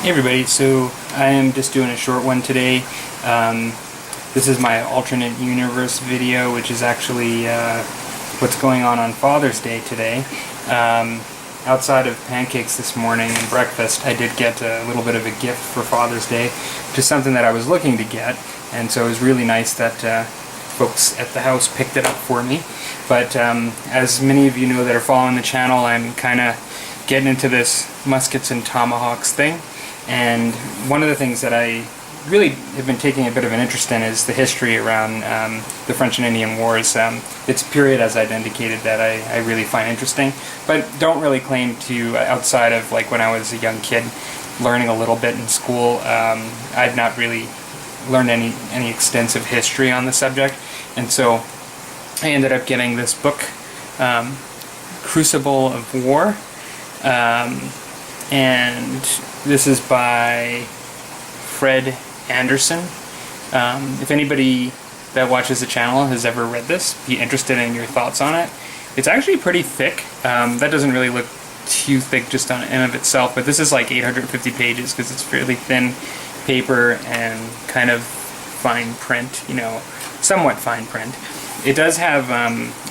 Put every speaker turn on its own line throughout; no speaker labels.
Hey everybody, so I am just doing a short one today. This is my alternate universe video, which is actually what's going on Father's Day today. Outside of pancakes this morning and breakfast, I did get a little bit of a gift for Father's Day, which is something that I was looking to get, and so it was really nice that folks at the house picked it up for me. But as many of you know that are following the channel, I'm kind of getting into this muskets and tomahawks thing. And one of the things that I really have been taking a bit of an interest in is the history around the French and Indian Wars. It's a period, as I'd indicated, that I really find interesting, but don't really claim to, outside of like when I was a young kid, learning a little bit in school. I've not really learned any extensive history on the subject, and so I ended up getting this book, Crucible of War. And this is by Fred Anderson. If anybody that watches the channel has ever read this, be interested in your thoughts on it. It's actually pretty thick. That doesn't really look too thick just on in of itself, but this is like 850 pages because it's fairly thin paper and kind of fine print, you know, somewhat fine print. It does have,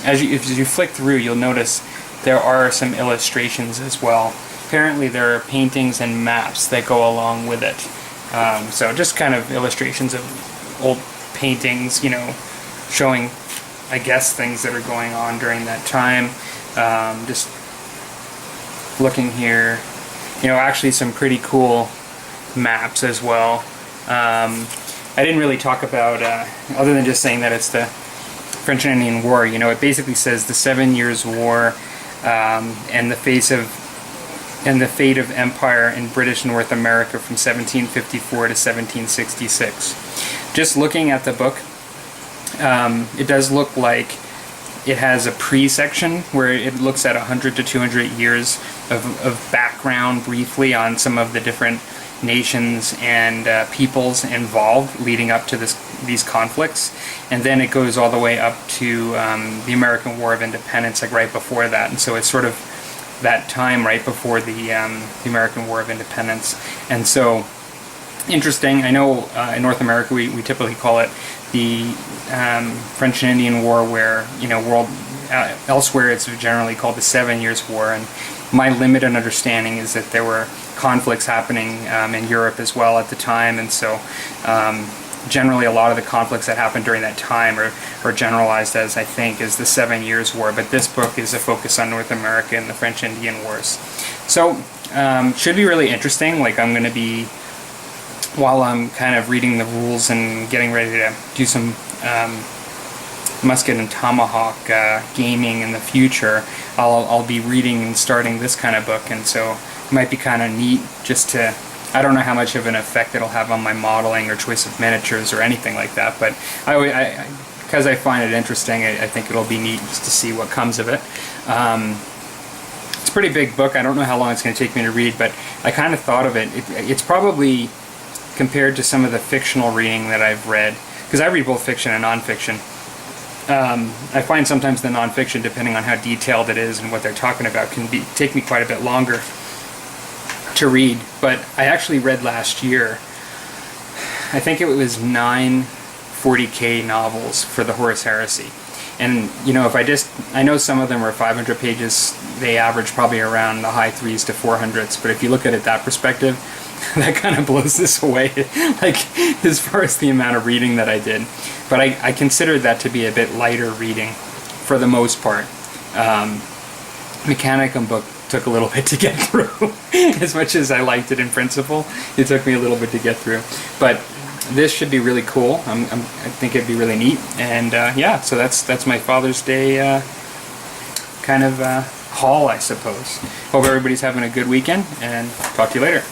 as you flick through, you'll notice there are some illustrations as well. Apparently there are paintings and maps that go along with it. So just kind of illustrations of old paintings, you know, showing, I guess, things that are going on during that time. Just looking here, you know, actually some pretty cool maps as well. I didn't really talk about, other than just saying that it's the French and Indian War, you know, it basically says the 7 Years' War and the fate of empire in British North America from 1754 to 1766. Just looking at the book, it does look like it has a pre-section where it looks at 100 to 200 years of background briefly on some of the different nations and peoples involved leading up to these conflicts, and then it goes all the way up to the American War of Independence, like right before that. And so it's sort of that time right before the American War of Independence. And so interesting. I know in North America we typically call it the French and Indian War, where, you know, elsewhere it's generally called the 7 Years' War. And my limited understanding is that there were conflicts happening in Europe as well at the time, and so generally a lot of the conflicts that happened during that time are generalized as, I think, as the 7 Years' War, but this book is a focus on North America and the French Indian Wars. So should be really interesting. Like, I'm going to be, while I'm kind of reading the rules and getting ready to do some musket and tomahawk gaming in the future, I'll be reading and starting this kind of book, and so it might be kind of neat just to, I don't know how much of an effect it'll have on my modeling or choice of miniatures or anything like that, but because I find it interesting, I think it'll be neat just to see what comes of it. It's a pretty big book. I don't know how long it's going to take me to read, but I kind of thought of it. It's probably, compared to some of the fictional reading that I've read, because I read both fiction and nonfiction, I find sometimes the nonfiction, depending on how detailed it is and what they're talking about, can take me quite a bit longer to read. But I actually read last year, I think it was 9 40K novels for the Horus Heresy. And, you know, I know some of them are 500 pages, they average probably around the high 3s to 400s, but if you look at it that perspective, that kind of blows this away, like, as far as the amount of reading that I did. But I considered that to be a bit lighter reading for the most part. Mechanicum book took a little bit to get through. As much as I liked it in principle, it took me a little bit to get through. But this should be really cool. I think it'd be really neat. And yeah, so that's my Father's Day kind of haul, I suppose. Hope everybody's having a good weekend, and talk to you later.